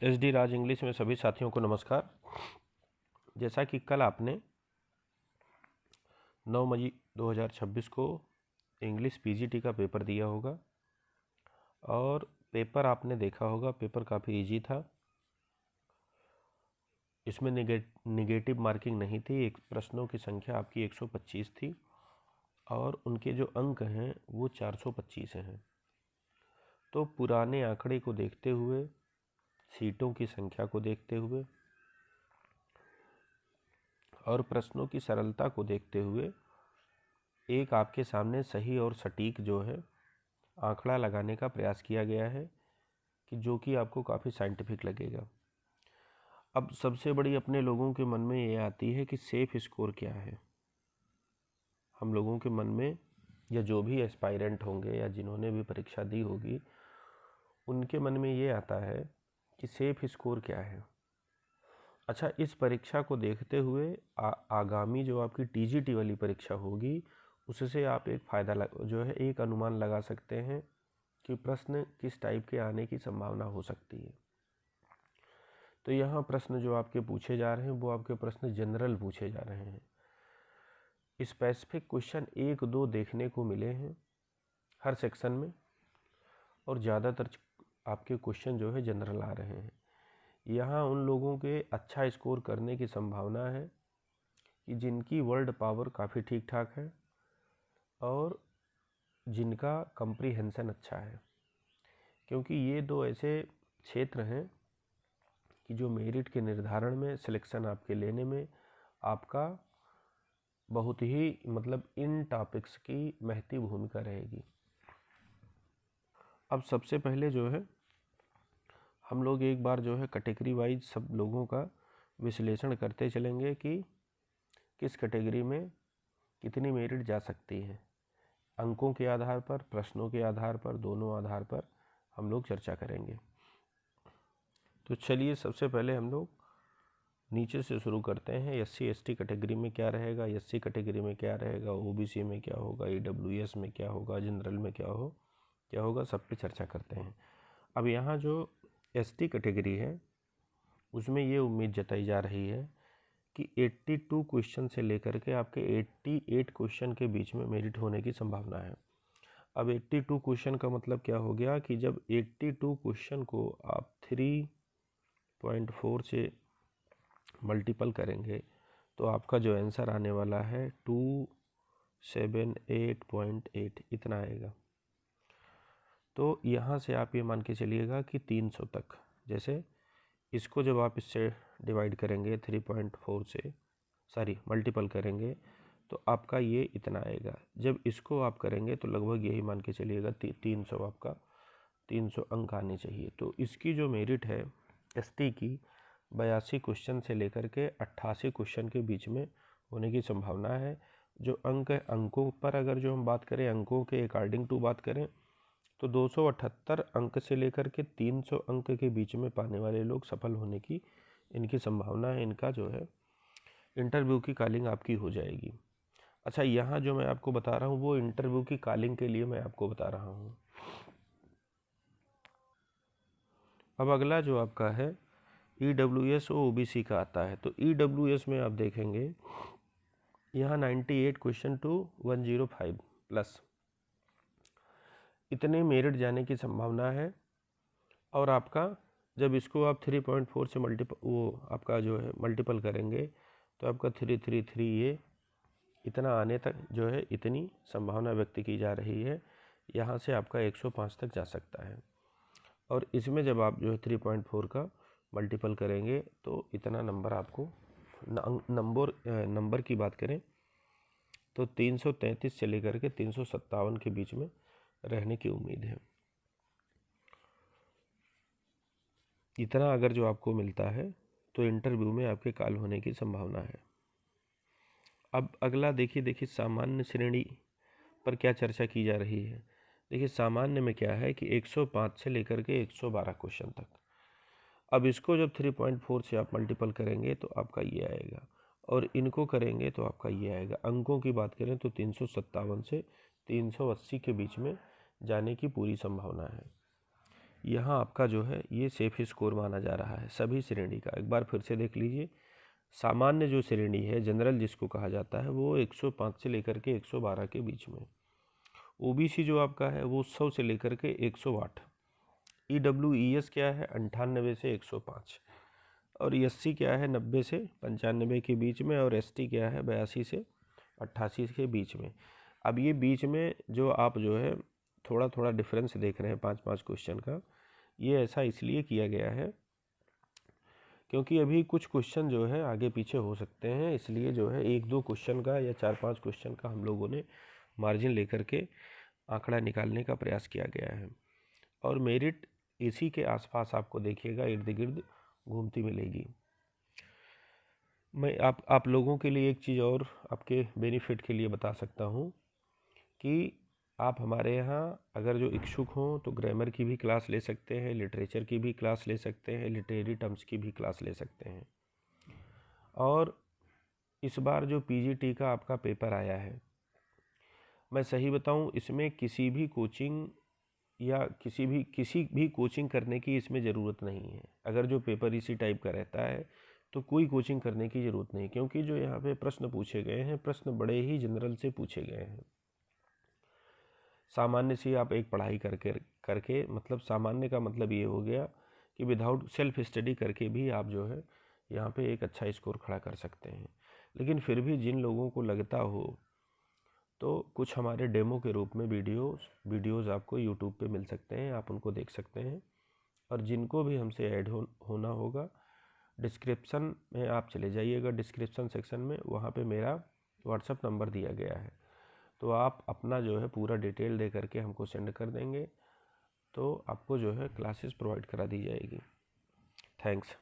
SD राज English में सभी साथियों को नमस्कार। जैसा कि कल आपने 9 मई 2026 को इंग्लिश PGT का पेपर दिया होगा और पेपर आपने देखा होगा, पेपर काफ़ी इजी था। इसमें निगेटिव मार्किंग नहीं थी। एक प्रश्नों की संख्या आपकी 125 थी और उनके जो अंक हैं वो 425 हैं। तो पुराने आंकड़े को देखते हुए, सीटों की संख्या को देखते हुए और प्रश्नों की सरलता को देखते हुए एक आपके सामने सही और सटीक जो है आंकड़ा लगाने का प्रयास किया गया है कि जो कि आपको काफ़ी साइंटिफिक लगेगा। अब सबसे बड़ी अपने लोगों के मन में ये आती है कि सेफ स्कोर क्या है। हम लोगों के मन में, या जो भी एस्पायरेंट होंगे या जिन्होंने भी परीक्षा दी होगी, उनके मन में ये आता है कि सेफ स्कोर क्या है। अच्छा, इस परीक्षा को देखते हुए आगामी जो आपकी TGT वाली परीक्षा होगी उससे आप एक जो है एक अनुमान लगा सकते हैं कि प्रश्न किस टाइप के आने की संभावना हो सकती है। तो यहाँ प्रश्न जो आपके पूछे जा रहे हैं वो आपके प्रश्न जनरल पूछे जा रहे हैं। स्पेसिफिक क्वेश्चन 1-2 देखने को मिले हैं हर सेक्शन में और ज़्यादातर आपके क्वेश्चन जो है जनरल आ रहे हैं। यहाँ उन लोगों के अच्छा स्कोर करने की संभावना है कि जिनकी वर्ड पावर काफ़ी ठीक ठाक है और जिनका कंप्रीहेंशन अच्छा है, क्योंकि ये दो ऐसे क्षेत्र हैं कि जो मेरिट के निर्धारण में, सिलेक्शन आपके लेने में आपका बहुत ही इन टॉपिक्स की महती भूमिका रहेगी। अब सबसे पहले जो है हम लोग एक बार जो है कैटेगरी वाइज सब लोगों का विश्लेषण करते चलेंगे कि किस कैटेगरी में कितनी मेरिट जा सकती है। अंकों के आधार पर, प्रश्नों के आधार पर, दोनों आधार पर हम लोग चर्चा करेंगे। तो चलिए सबसे पहले हम लोग नीचे से शुरू करते हैं। SC/ST कैटेगरी में क्या रहेगा, SC कैटेगरी में क्या रहेगा, OBC में क्या होगा, EWS में क्या होगा, जनरल में क्या होगा, सब पे चर्चा करते हैं। अब यहाँ जो ST कैटेगरी है उसमें ये उम्मीद जताई जा रही है कि 82 क्वेश्चन से लेकर के आपके 88 क्वेश्चन के बीच में मेरिट होने की संभावना है। अब 82 क्वेश्चन का मतलब क्या हो गया कि जब 82 क्वेश्चन को आप 3.4 से मल्टीपल करेंगे तो आपका जो आंसर आने वाला है 278.8 इतना आएगा। तो यहाँ से आप ये मान के चलिएगा कि 300 तक, जैसे इसको जब आप इससे डिवाइड करेंगे 3.4 से मल्टीपल करेंगे तो आपका ये इतना आएगा। जब इसको आप करेंगे तो लगभग यही मान के चलिएगा 300 आपका 300 अंक आने चाहिए। तो इसकी जो मेरिट है ST की 82 क्वेश्चन से लेकर के 88 क्वेश्चन के बीच में होने की संभावना है। जो अंकों पर अगर जो हम बात करें, अंकों के अकॉर्डिंग टू बात करें तो 278 अंक से लेकर के 300 अंक के बीच में पाने वाले लोग सफल होने की इनकी संभावना है। इनका जो है इंटरव्यू की कॉलिंग आपकी हो जाएगी। अच्छा, यहाँ जो मैं आपको बता रहा हूँ वो इंटरव्यू की कॉलिंग के लिए मैं आपको बता रहा हूँ। अब अगला जो आपका है EWS और OBC का आता है। तो EWS में आप देखेंगे यहाँ 98 क्वेश्चन टू 105 प्लस इतने मेरिट जाने की संभावना है। और आपका जब इसको आप 3.4 से आपका जो है मल्टीपल करेंगे तो आपका 333 ये इतना आने तक जो है इतनी संभावना व्यक्त की जा रही है। यहाँ से आपका 105 तक जा सकता है। और इसमें जब आप जो है 3.4 का मल्टीपल करेंगे तो इतना नंबर आपको नंबर की बात करें तो 333 से लेकर के 357 के बीच में रहने की उम्मीद है। इतना अगर जो आपको मिलता है तो इंटरव्यू में आपके कॉल होने की संभावना है। अब अगला देखिए सामान्य श्रेणी पर क्या चर्चा की जा रही है। देखिए सामान्य में क्या है कि 105 से लेकर के 112 क्वेश्चन तक। अब इसको जब 3.4 से आप मल्टीपल करेंगे तो आपका ये आएगा और इनको करेंगे तो आपका ये आएगा। अंकों की बात करें तो 357 से 380 के बीच में जाने की पूरी संभावना है। यहाँ आपका जो है ये सेफ स्कोर माना जा रहा है सभी श्रेणी का। एक बार फिर से देख लीजिए, सामान्य जो श्रेणी है, जनरल जिसको कहा जाता है, वो 105 से लेकर के 112 के बीच में। ओबीसी जो आपका है वो 100 से लेकर के 108। EWES क्या है 98 से 105। और SC क्या है 90 से 95 के बीच में। और ST क्या है 82 से 88 के बीच में। अब ये बीच में जो आप जो है थोड़ा थोड़ा डिफरेंस देख रहे हैं 5-5 क्वेश्चन का, ये ऐसा इसलिए किया गया है क्योंकि अभी कुछ क्वेश्चन जो है आगे पीछे हो सकते हैं, इसलिए जो है 1-2 क्वेश्चन का या 4-5 क्वेश्चन का हम लोगों ने मार्जिन लेकर के आंकड़ा निकालने का प्रयास किया गया है। और मेरिट इसी के आसपास आपको देखिएगा इर्द गिर्द घूमती मिलेगी। मैं आप लोगों के लिए एक चीज़ और आपके बेनिफिट के लिए बता सकता हूँ कि आप हमारे यहाँ अगर जो इच्छुक हों तो ग्रामर की भी क्लास ले सकते हैं, लिटरेचर की भी क्लास ले सकते हैं, लिटरेरी टर्म्स की भी क्लास ले सकते हैं। और इस बार जो PGT का आपका पेपर आया है, मैं सही बताऊं इसमें किसी भी कोचिंग या किसी भी कोचिंग करने की इसमें ज़रूरत नहीं है। अगर जो पेपर इसी टाइप का रहता है तो कोई कोचिंग करने की ज़रूरत नहीं, क्योंकि जो यहाँ पे प्रश्न पूछे गए हैं, प्रश्न बड़े ही जनरल से पूछे गए हैं। सामान्य से आप एक पढ़ाई करके मतलब सामान्य का मतलब ये हो गया कि विदाउट सेल्फ स्टडी करके भी आप जो है यहाँ पे एक अच्छा स्कोर खड़ा कर सकते हैं। लेकिन फिर भी जिन लोगों को लगता हो तो कुछ हमारे डेमो के रूप में वीडियोज़ आपको यूट्यूब पे मिल सकते हैं, आप उनको देख सकते हैं। और जिनको भी हमसे ऐड होना होगा, डिस्क्रिप्शन में आप चले जाइएगा, डिस्क्रिप्शन सेक्शन में वहाँ पे मेरा व्हाट्सएप नंबर दिया गया है, तो आप अपना जो है पूरा डिटेल दे करके हमको सेंड कर देंगे, तो आपको जो है क्लासेस प्रोवाइड करा दी जाएगी। थैंक्स।